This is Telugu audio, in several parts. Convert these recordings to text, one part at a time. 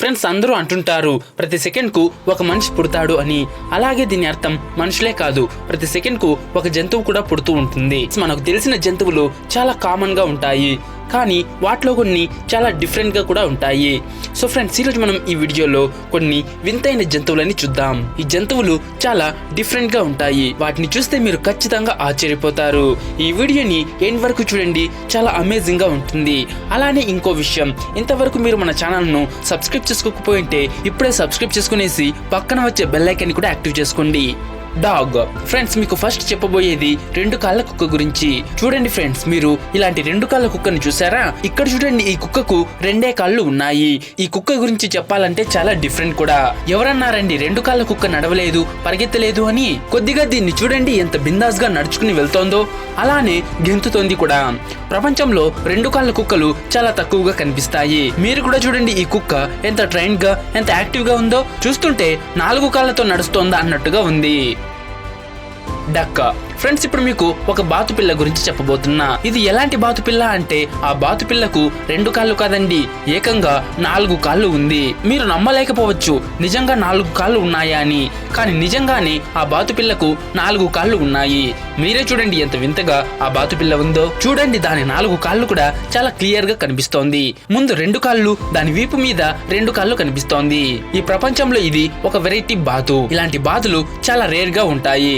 ఫ్రెండ్స్, అందరూ అంటుంటారు ప్రతి సెకండ్ కు ఒక మనిషి పుడతాడు అని. అలాగే దీని అర్థం మనుషులే కాదు, ప్రతి సెకండ్ కు ఒక జంతువు కూడా పుడుతూ ఉంటుంది. మనకు తెలిసిన జంతువులు చాలా కామన్ గా ఉంటాయి, కానీ వాటిలో కొన్ని చాలా డిఫరెంట్ గా కూడా ఉంటాయి. సో ఫ్రెండ్స్, ఈరోజు మనం ఈ వీడియోలో కొన్ని వింతైన జంతువులని చూద్దాం. ఈ జంతువులు చాలా డిఫరెంట్ గా ఉంటాయి, వాటిని చూస్తే మీరు ఖచ్చితంగా ఆశ్చర్యపోతారు. ఈ వీడియోని ఎండ్ వరకు చూడండి, చాలా అమేజింగ్ గా ఉంటుంది. అలానే ఇంకో విషయం, ఇంతవరకు మీరు మన ఛానల్ ను సబ్స్క్రైబ్ చేసుకోకపోయింటే ఇప్పుడే సబ్స్క్రైబ్ చేసుకునేసి పక్కన వచ్చే బెల్ ఐకాన్ కూడా యాక్టివ్ చేసుకోండి. డాగ్. ఫ్రెండ్స్, మీకు ఫస్ట్ చెప్పబోయేది 2 కాళ్ళ కుక్క గురించి. చూడండి ఫ్రెండ్స్, మీరు ఇలాంటి 2 కాళ్ళ కుక్కను చూసారా? ఇక్కడ చూడండి, ఈ కుక్కకు 2 కాళ్ళు ఉన్నాయి. ఈ కుక్క గురించి చెప్పాలంటే చాలా డిఫరెంట్ కూడా. ఎవరన్నారండి 2 కాళ్ళ కుక్క నడవలేదు, పరిగెత్తలేదు అని? కొద్దిగా దీన్ని చూడండి, ఎంత బిందాస్ గా నడుచుకుని వెళ్తోందో, అలానే గెంతుతోంది కూడా. ప్రపంచంలో 2 కాళ్ళ కుక్కలు చాలా తక్కువగా కనిపిస్తాయి. మీరు కూడా చూడండి, ఈ కుక్క ఎంత ట్రైన్ గా, ఎంత యాక్టివ్ గా ఉందో. చూస్తుంటే 4 కాళ్ళతో నడుస్తోందా అన్నట్టుగా ఉంది. డక్క. ఫ్రెండ్స్, ఇప్పుడు మీకు ఒక బాతుపిల్ల గురించి చెప్పబోతున్నా. ఇది ఎలాంటి బాతుపిల్ల అంటే, ఆ బాతుపిల్లకు 2 కాళ్ళు కాదండి, ఏకంగా 4 కాళ్ళు ఉంది. మీరు నమ్మలేకపోవచ్చు నిజంగా 4 కాళ్ళు ఉన్నాయా అని, కానీ నిజంగానే ఆ బాతుపిల్లకు 4 కాళ్ళు ఉన్నాయి. మీరే చూడండి ఎంత వింతగా ఆ బాతుపిల్ల ఉందో. చూడండి, దాని 4 కాళ్ళు కూడా చాలా క్లియర్ గా కనిపిస్తోంది. ముందు 2 కాళ్ళు, దాని వీపు మీద 2 కాళ్ళు కనిపిస్తోంది. ఈ ప్రపంచంలో ఇది ఒక వెరైటీ బాతు. ఇలాంటి బాతులు చాలా రేర్ గా ఉంటాయి.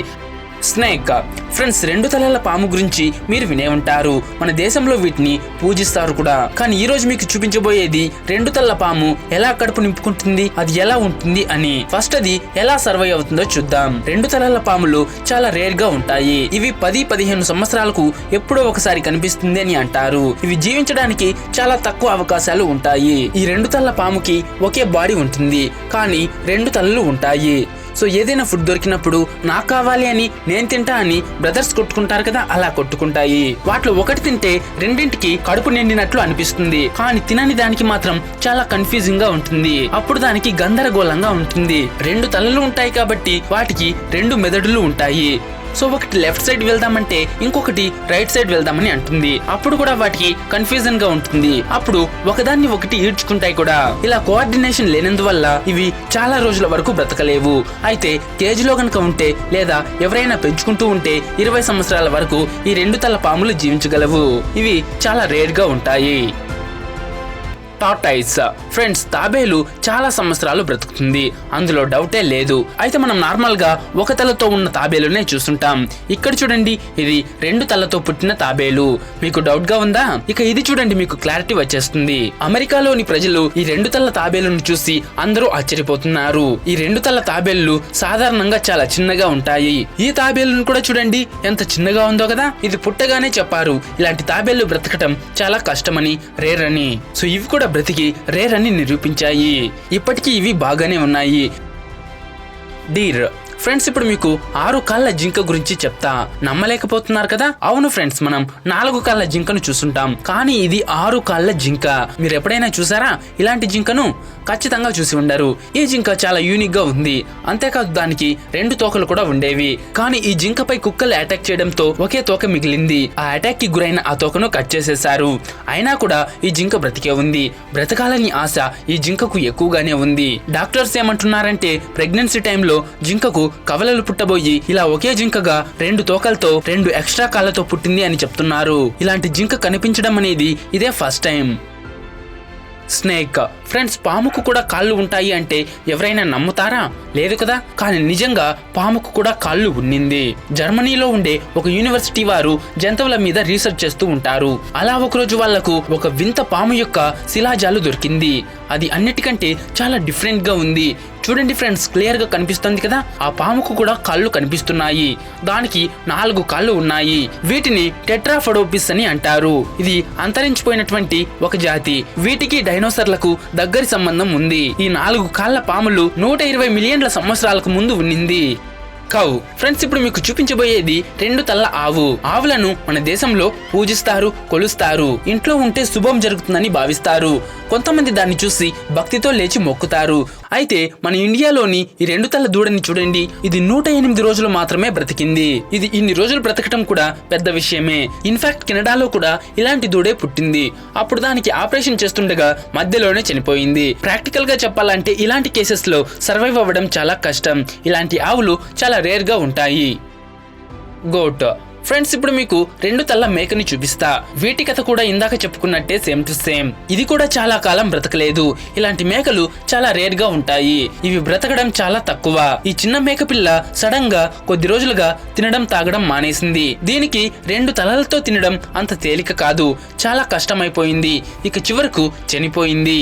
స్నేక్. ఫ్రెండ్స్, 2 తలల పాము గురించి మీరు వినే ఉంటారు. మన దేశంలో వీటిని పూజిస్తారు కూడా. కానీ ఈ రోజు మీకు చూపించబోయేది 2 తలల పాము ఎలా కడుపు నింపుకుంటుంది, అది ఎలా ఉంటుంది అని. ఫస్ట్ అది ఎలా సర్వైవ్ అవుతుందో చూద్దాం. 2 తలల పాములు చాలా రేర్ గా ఉంటాయి. ఇవి 10-15 సంవత్సరాలకు ఎప్పుడో ఒకసారి కనిపిస్తుంది అని అంటారు. ఇవి జీవించడానికి చాలా తక్కువ అవకాశాలు ఉంటాయి. ఈ 2 తలల పాముకి ఒకే బాడీ ఉంటుంది, కానీ 2 తలలు ఉంటాయి. సో ఏదైనా ఫుడ్ దొరికినప్పుడు నాకు కావాలి అని, నేను తింటా అని బ్రదర్స్ కొట్టుకుంటారు కదా, అలా కొట్టుకుంటాయి. వాటిలో ఒకటి తింటే రెండింటికి కడుపు నిండినట్లు అనిపిస్తుంది, కానీ తినని దానికి మాత్రం చాలా కన్ఫ్యూజింగ్ గా ఉంటుంది. అప్పుడు దానికి గందరగోళంగా ఉంటుంది. 2 తలలు ఉంటాయి కాబట్టి వాటికి 2 మెదడులు ఉంటాయి. సో ఒకటి లెఫ్ట్ సైడ్ వెళ్దామంటే ఇంకొకటి రైట్ సైడ్ వెళ్దామని అంటుంది. అప్పుడు కూడా వాటికి కన్ఫ్యూజన్ గా ఉంటుంది. అప్పుడు ఒకదాన్ని ఒకటి ఈడ్చుకుంటాయి కూడా. ఇలా కోఆర్డినేషన్ లేనందువల్ల ఇవి చాలా రోజుల వరకు బ్రతకలేవు. అయితే కేజ్ లో గనక ఉంటే, లేదా ఎవరైనా పెంచుకుంటూ ఉంటే 20 సంవత్సరాల వరకు ఈ 2 తల పాములు జీవించగలవు. ఇవి చాలా రేర్ గా ఉంటాయి. టార్టాయిస్. ఫ్రెండ్స్, తాబేలు చాలా సంవత్సరాలు బ్రతుకుతుంది, అందులో డౌటే లేదు. అయితే మనం నార్మల్ గా ఒక తలతో ఉన్న తాబేలునే చూస్తుంటాం. ఇక్కడ చూడండి, ఇది 2 తలతో పుట్టిన తాబేలు. మీకు డౌట్ గా ఉందా? ఇక ఇది చూడండి, మీకు క్లారిటీ వచ్చేస్తుంది. అమెరికాలోని ప్రజలు ఈ 2 తల తాబేలును చూసి అందరూ ఆశ్చర్యపోతున్నారు. ఈ 2 తల తాబేళ్లు సాధారణంగా చాలా చిన్నగా ఉంటాయి. ఈ తాబేలును కూడా చూడండి ఎంత చిన్నగా ఉందో కదా. ఇది పుట్టగానే చెప్పారు ఇలాంటి తాబేళ్లు బ్రతకటం చాలా కష్టమని, రేర్ అని. సో ఇవి కూడా బ్రతికి రేర్ అని నిరూపించాయి. ఇప్పటికీ ఇవి బాగానే ఉన్నాయి. డీర్. ఫ్రెండ్స్, ఇప్పుడు మీకు 6 కాళ్ళ జింక గురించి చెప్తా. నమ్మలేకపోతున్నారు కదా? అవును ఫ్రెండ్స్, మనం 4 కాళ్ళ జింకను చూస్తుంటాం, కానీ ఇది 6 కాళ్ళ జింక. మీరు ఎప్పుడైనా చూసారా ఇలాంటి జింకను? ఖచ్చితంగా చూసి ఉండరు. ఈ జింక చాలా యూనిక్ గా ఉంది. అంతేకాదు దానికి 2 తోకలు కూడా ఉండేవి. కానీ ఈ జింకపై కుక్కలు అటాక్ చేయడంతో ఒకే తోక మిగిలింది. ఆ అటాక్ కి గురైన ఆ తోకను కట్ చేసేశారు. అయినా కూడా ఈ జింక బ్రతికే ఉంది. బ్రతకాలని ఆశ ఈ జింకకు ఎక్కువగానే ఉంది. డాక్టర్స్ ఏమంటున్నారంటే, ప్రెగ్నెన్సీ టైంలో జింకకు కవలలు పుట్టబోయి ఇలా ఒకే జింకగా 2 తోకలతో 2 ఎక్స్ట్రా కాళ్ళతో పుట్టింది అని చెప్తున్నారు. ఇలాంటి జింక కనిపించడం అనేది ఇదే ఫస్ట్ టైం. స్నేక్. ఫ్రెండ్స్, పాముకు కూడా కాళ్ళు ఉంటాయి అంటే ఎవరైనా నమ్ముతారా? లేదు కదా. కానీ నిజంగా పాముకు కూడా కాళ్ళు ఉండింది. జర్మనీలో ఉండే ఒక యూనివర్సిటీ వారు జంతువుల మీద రీసెర్చ్ చేస్తూ ఉంటారు. అలా ఒకరోజు వాళ్లకు ఒక వింత పాము యొక్క శిలాజాలు దొరికింది. అది అన్నిటికంటే చాలా డిఫరెంట్ గా ఉంది. చూడండి ఫ్రెండ్స్, క్లియర్ గా కనిపిస్తుంది కదా. ఆ పాముకు కూడా కాళ్ళు కనిపిస్తున్నాయి. దానికి 4 కాళ్ళు ఉన్నాయి. వీటిని టెట్రాఫడోపిస్ అని అంటారు. ఇది అంతరించిపోయినటువంటి ఒక జాతి. వీటికి డైనోసార్లకు దగ్గరి సంబంధం ఉంది. ఈ 4 కాళ్ళ పాములు 120 మిలియన్ల సంవత్సరాలకు ముందు ఉన్నింది. కౌ. ఫ్రెండ్స్, ఇప్పుడు మీకు చూపించబోయేది 2 తలల ఆవు. ఆవులను మన దేశంలో పూజిస్తారు, కొలుస్తారు. ఇంట్లో ఉంటే శుభం జరుగుతుందని భావిస్తారు. కొంతమంది దాన్ని చూసి భక్తితో లేచి మొక్కుతారు. అయితే మన ఇండియాలోని ఈ 2 తలల దూడని చూడండి. ఇది 108 రోజులు మాత్రమే బ్రతికింది. ఇది ఇన్ని రోజులు బ్రతకటం కూడా పెద్ద విషయమే. ఇన్ఫాక్ట్ కెనడాలో కూడా ఇలాంటి దూడే పుట్టింది. అప్పుడు దానికి ఆపరేషన్ చేస్తుండగా మధ్యలోనే చనిపోయింది. ప్రాక్టికల్ గా చెప్పాలంటే ఇలాంటి కేసెస్ లో సర్వైవ్ అవ్వడం చాలా కష్టం. ఇలాంటి ఆవులు చాలా రేర్ గా ఉంటాయి. గోట్. ఫ్రెండ్స్, ఇప్పుడు మీకు 2 తల్ల మేకని చూపిస్తా. వీటి కథ కూడా ఇందాక చెప్పుకున్నట్టే సేమ్ టు సేమ్. ఇది కూడా చాలా కాలం బ్రతకలేదు. ఇలాంటి మేకలు చాలా రేర్ గా ఉంటాయి. ఇవి బ్రతకడం చాలా తక్కువ. ఈ చిన్న మేక పిల్ల సడన్ గా కొద్ది రోజులుగా తినడం తాగడం మానేసింది. దీనికి 2 తలలతో తినడం అంత తేలిక కాదు. చాలా కష్టమైపోయింది. ఇక చివరకు చనిపోయింది.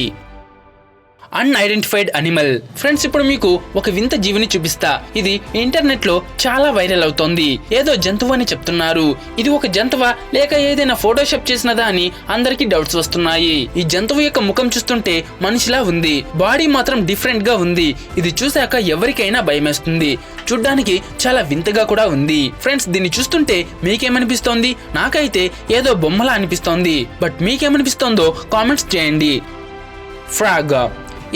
Unidentified animal. ఫ్రెండ్స్, ఇప్పుడు మీకు ఒక వింత జీవిని చూపిస్తా. ఇది ఇంటర్నెట్ లో చాలా వైరల్ అవుతోంది. ఏదో జంతువు అని చెప్తున్నారు. ఇది ఒక జంతువా లేక ఏదైనా ఫోటోషాప్ చేసినదా అని అందరికీ డౌట్స్ వస్తున్నాయి. ఈ జంతువు యొక్క ముఖం చూస్తుంటే మనిషిలా ఉంది. బాడీ మాత్రం డిఫరెంట్ గా ఉంది. ఇది చూశాక ఎవరికైనా భయమేస్తుంది. చూడ్డానికి చాలా వింతగా కూడా ఉంది. ఫ్రెండ్స్, దీన్ని చూస్తుంటే మీకేమనిపిస్తోంది? నాకైతే ఏదో బొమ్మలా అనిపిస్తోంది. బట్ మీకేమనిపిస్తోందో కామెంట్స్ చేయండి. ఫ్రాగ్.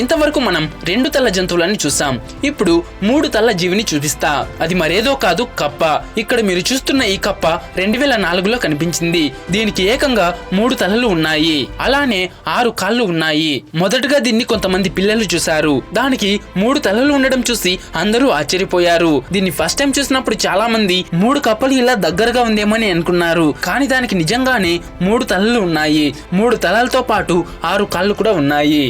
ఇంతవరకు మనం 2 తల్ల జంతువులని చూసాం. ఇప్పుడు 3 తల్ల జీవిని చూపిస్తా. అది మరేదో కాదు, కప్ప. ఇక్కడ మీరు చూస్తున్న ఈ కప్ప 2004లో కనిపించింది. దీనికి ఏకంగా 3 తలలు ఉన్నాయి. అలానే 6 కాళ్ళు ఉన్నాయి. మొదటగా దీన్ని కొంతమంది పిల్లలు చూశారు. దానికి 3 తలలు ఉండడం చూసి అందరూ ఆశ్చర్యపోయారు. దీన్ని ఫస్ట్ టైం చూసినప్పుడు చాలా మంది 3 కప్పలు ఇలా దగ్గరగా ఉందేమని అనుకున్నారు. కానీ దానికి నిజంగానే 3 తలలు ఉన్నాయి. 3 తలలతో పాటు 6 కాళ్ళు కూడా ఉన్నాయి.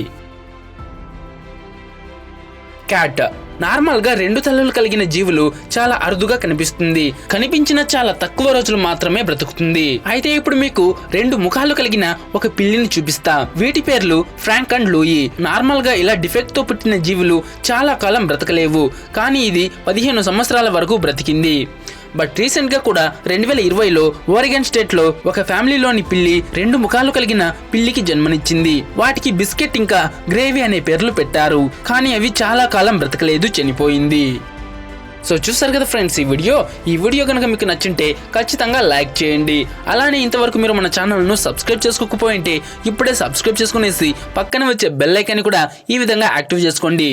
క్యాట్. నార్మల్ గా 2 తలలు కలిగిన జీవులు చాలా అరుదుగా కనిపిస్తుంది. కనిపించిన చాలా తక్కువ రోజులు మాత్రమే బ్రతుకుతుంది. అయితే ఇప్పుడు మీకు 2 ముఖాలు కలిగిన ఒక పిల్లిని చూపిస్తా. వీటి పేర్లు ఫ్రాంక్ అండ్ లూయి. నార్మల్ గా ఇలా డిఫెక్ట్ తో పుట్టిన జీవులు చాలా కాలం బ్రతకలేవు. కానీ ఇది 15 సంవత్సరాల వరకు బ్రతికింది. బట్ రీసెంట్ గా కూడా 2020లో ఓరెగన్ స్టేట్ లో ఒక ఫ్యామిలీలోని పిల్లి 2 ముఖాలు కలిగిన పిల్లికి జన్మనిచ్చింది. వాటికి బిస్కెట్ ఇంకా గ్రేవీ అనే పేర్లు పెట్టారు. కానీ అవి చాలా కాలం బ్రతకలేదు, చనిపోయింది. సో చూసారు కదా ఫ్రెండ్స్ ఈ వీడియో కనుక మీకు నచ్చింటే ఖచ్చితంగా లైక్ చేయండి. అలానే ఇంతవరకు మీరు మన ఛానల్ను సబ్స్క్రైబ్ చేసుకోకపోయింటే ఇప్పుడే సబ్స్క్రైబ్ చేసుకునేసి పక్కన వచ్చే బెల్ ఐకాన్ కూడా ఈ విధంగా యాక్టివ్ చేసుకోండి.